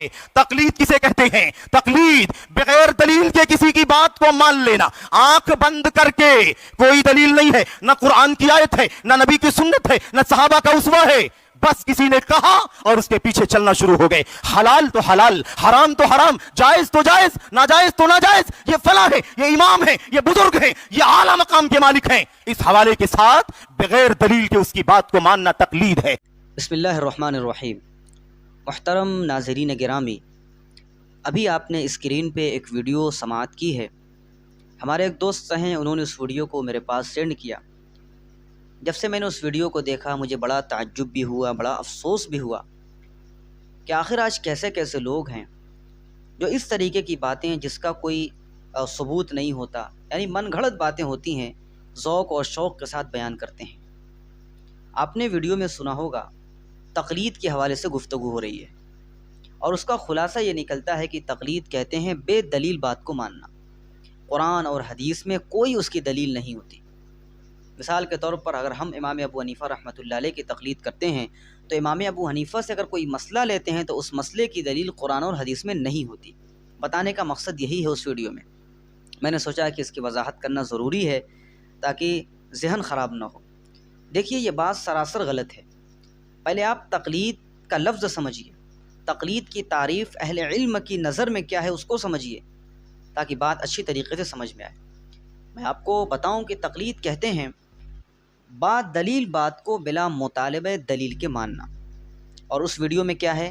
तकलीद किसे कहते हैं? तकलीद बगैर दलील के किसी की बात को मान लेना, आंख बंद करके, कोई दलील नहीं है, ना कुरान की आयत है, ना नबी की सुन्नत है, ना सहाबा का उसवा है, बस किसी ने कहा और उसके पीछे चलना शुरू हो गए। हलाल तो हलाल, हराम तो हराम, जायज तो जायज, नाजायज तो नाजायज, ये फला है, ये इमाम है, ये बुजुर्ग है, ये आला मकाम के मालिक हैं। इस हवाले के साथ बगैर दलील के उसकी बात को मानना तकलीद है। बिस्मिल्लाहिर्रहमानिर्रहीम। मुहतरम नाज़रीन गिरामी, अभी आपने स्क्रीन पे एक वीडियो समाअत की है। हमारे एक दोस्त हैं, उन्होंने उस वीडियो को मेरे पास सेंड किया। जब से मैंने उस वीडियो को देखा मुझे बड़ा ताज्जुब भी हुआ, बड़ा अफसोस भी हुआ कि आखिर आज कैसे कैसे लोग हैं जो इस तरीके की बातें जिसका कोई सबूत नहीं होता, यानी मन घड़त बातें होती हैं, ज़ौक़ और शौक़ के साथ बयान करते हैं। आपने वीडियो में सुना होगा तक़लीद के हवाले से गुफ्तगू हो रही है और उसका ख़ुलासा ये निकलता है कि तक़लीद कहते हैं बेदलील बात को मानना। कुरान और हदीस में कोई उसकी दलील नहीं होती। मिसाल के तौर पर अगर हम इमाम अबू हनीफ़ा रहमतुल्लाह अलैह की तक़लीद करते हैं तो इमाम अबू हनीफ़ा से अगर कोई मसला लेते हैं तो उस मसले की दलील कुरान और हदीस में नहीं होती। बताने का मकसद यही है उस वीडियो में। मैंने सोचा कि इसकी वजाहत करना ज़रूरी है ताकि ज़हन ख़राब ना हो। देखिए, ये बात सरासर गलत है। पहले आप तक़लीद का लफ्ज़ समझिए, तक़लीद की तारीफ़ अहले इल्म की नज़र में क्या है उसको समझिए ताकि बात अच्छी तरीके से समझ में आए। मैं आपको बताऊं कि तक़लीद कहते हैं बात दलील बात को बिला मुतालिबे दलील के मानना, और उस वीडियो में क्या है,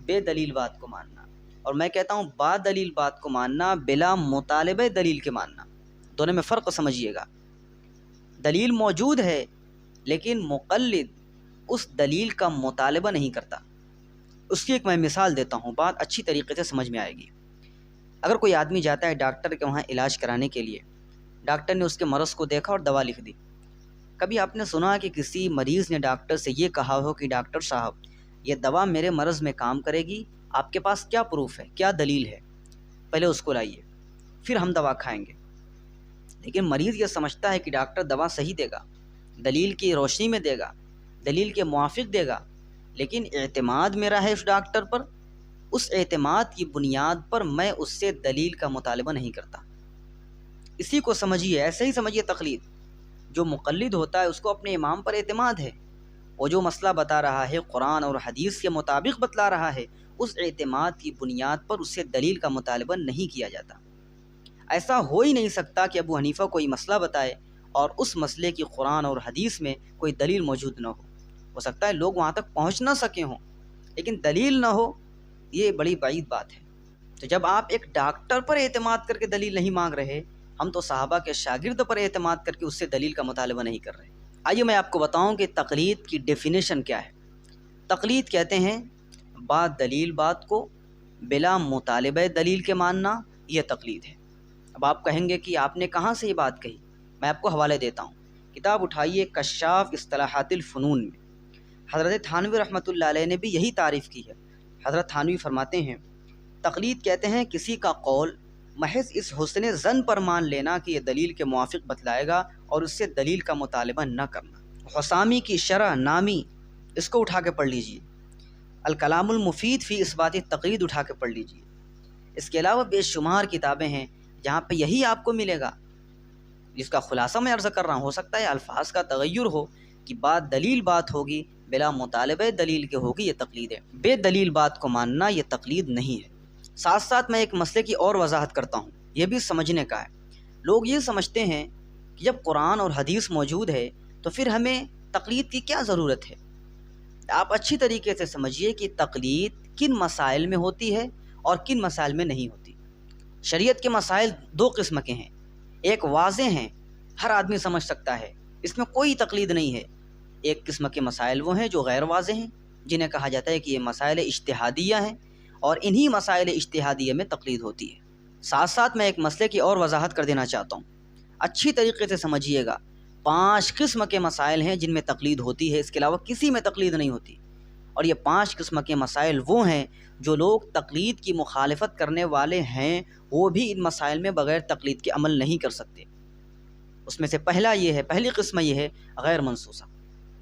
बेदलील बात को मानना। और मैं कहता हूँ बात दलील बात को मानना बिला मुतालिबे दलील के मानना, दोनों में फ़र्क समझिएगा। दलील मौजूद है लेकिन मुक़ल्लिद उस दलील का मुतालिबा नहीं करता। उसकी एक मैं मिसाल देता हूँ, बात अच्छी तरीके से समझ में आएगी। अगर कोई आदमी जाता है डॉक्टर के वहाँ इलाज कराने के लिए, डॉक्टर ने उसके मरज़ को देखा और दवा लिख दी। कभी आपने सुना कि किसी मरीज़ ने डॉक्टर से ये कहा हो कि डॉक्टर साहब ये दवा मेरे मरज़ में काम करेगी, आपके पास क्या प्रूफ है, क्या दलील है, पहले उसको लाइए फिर हम दवा खाएंगे। लेकिन मरीज़ ये समझता है कि डॉक्टर दवा सही देगा, दलील की रोशनी में देगा, दलील के मुआफ़िक देगा, लेकिन एतमाद मेरा है उस डॉक्टर पर, उस एतमाद की बुनियाद पर मैं उससे दलील का मुतालिबा नहीं करता। इसी को समझिए, ऐसे ही समझिए तक़लीद। जो मुक़ल्लिद होता है उसको अपने इमाम पर एतमाद है, वो जो मसला बता रहा है कुरान और हदीस के मुताबिक बतला रहा है, उस एतमाद की बुनियाद पर उससे दलील का मुतालिबा नहीं किया जाता। ऐसा हो ही नहीं सकता कि अबू हनीफ़ा कोई मसला बताए और उस मसले की कुरान और हदीस में कोई दलील मौजूद न हो सकता है लोग वहाँ तक पहुँच ना सके हों लेकिन दलील ना हो, ये बड़ी बाईद बात है। तो जब आप एक डॉक्टर पर एतमाद करके दलील नहीं मांग रहे, हम तो सहाबा के शागिर्द पर एतमाद करके उससे दलील का मुतालिबा नहीं कर रहे। आइए मैं आपको बताऊं कि तक़लीद की डेफिनेशन क्या है। तक़लीद कहते हैं बात दलील बात को बिला मुतालिबे दलील के मानना, यह तक़लीद है। अब आप कहेंगे कि आपने कहाँ से ये बात कही, मैं आपको हवाले देता हूँ। किताब उठाइए कश्शाफ इस्तिलाहातिल फ़ुनून में हज़रत थानवी रहमतुल्लाह अलैह ने भी यही तारीफ़ की है। हज़रत थानवी फरमाते हैं तक़लीद कहते हैं किसी का कौल महज इस हुस्न ज़न पर मान लेना कि यह दलील के मुआफ़िक बतलाएगा और उससे दलील का मुतालिबा न करना। हुसामी की शरह नामी, इसको उठा के पढ़ लीजिए। अल कलामुल मुफीद फ़ी इस्बात तक़लीद उठा के पढ़ लीजिए। इसके अलावा बेशुमार किताबें हैं जहाँ पे यही आपको मिलेगा, जिसका ख़ुलासा मैं अर्ज़ कर रहा हूँ। हो सकता है अल्फाज का तगय्युर हो कि बात दलील बात होगी, बिला मुतालिबे दलील के होगी, ये तक़लीद है। बेदलील बात को मानना ये तक़लीद नहीं है। साथ साथ मैं एक मसले की और वजाहत करता हूँ, ये भी समझने का है। लोग ये समझते हैं कि जब कुरान और हदीस मौजूद है तो फिर हमें तक़लीद की क्या ज़रूरत है। आप अच्छी तरीके से समझिए कि तक़लीद किन मसाइल में होती है और किन मसाइल में नहीं होती। शरीयत के मसाइल दो किस्म के हैं, एक वाज़ेह हैं, हर आदमी समझ सकता है, इसमें कोई तक़लीद नहीं है। एक किस्म के मसाइल वो हैं जो गैर वाज़ेह हैं, जिन्हें कहा जाता है कि ये मसाइल इज्तिहादिया हैं, और इन्हीं मसाइल इज्तिहादिया में तक़लीद होती है। साथ साथ मैं एक मसले की और वजाहत कर देना चाहता हूँ, अच्छी तरीके से समझिएगा। 5 किस्म के मसाइल हैं जिनमें तक़लीद होती है, इसके अलावा किसी में तक़लीद नहीं होती। और ये 5 किस्म के मसाइल वो हैं जो लोग तक़लीद की मुखालफत करने वाले हैं, वो भी इन मसाइल में बग़ैर तक़लीद के अमल नहीं कर सकते। उसमें से पहली किस्म ये है गैर मनसूसा।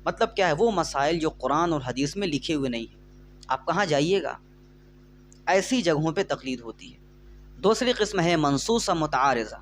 मतलब क्या है, वो मसाइल जो कुरान और हदीस में लिखे हुए नहीं हैं। आप कहाँ जाइएगा, ایسی جگہوں پہ تقلید ہوتی ہے۔ دوسری قسم ہے منصوصہ متعارضہ،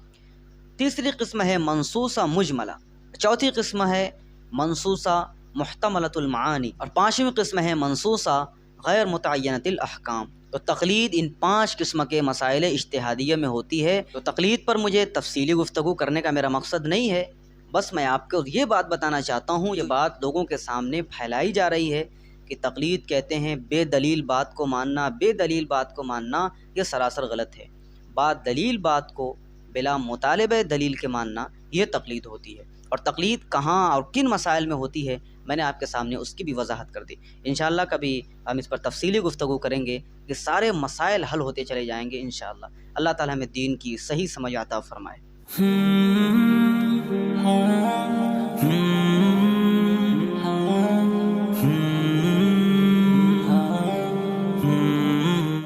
تیسری قسم ہے منصوصہ مجملہ، چوتھی قسم ہے منصوصہ محتملۃ المعانی، اور پانچویں قسم ہے منصوصہ غیر متعینۃ الاحکام۔ تو تقلید ان 5 قسم کے مسائل اجتہادیہ میں ہوتی ہے۔ تو تقلید پر مجھے تفصیلی گفتگو کرنے کا میرا مقصد نہیں ہے، بس میں آپ کو یہ بات بتانا چاہتا ہوں، یہ بات لوگوں کے سامنے پھیلائی جا رہی ہے کہ تقلید کہتے ہیں بے دلیل بات کو ماننا، بے دلیل بات کو ماننا یہ سراسر غلط ہے۔ بات دلیل بات کو بلا مطالبہ دلیل کے ماننا یہ تقلید ہوتی ہے۔ اور تقلید کہاں اور کن مسائل میں ہوتی ہے میں نے آپ کے سامنے اس کی بھی وضاحت کر دی۔ انشاءاللہ کبھی ہم اس پر تفصیلی گفتگو کریں گے، یہ سارے مسائل حل ہوتے چلے جائیں گے انشاءاللہ۔ اللہ تعالی ہمیں دین کی صحیح سمجھ عطا فرمائے۔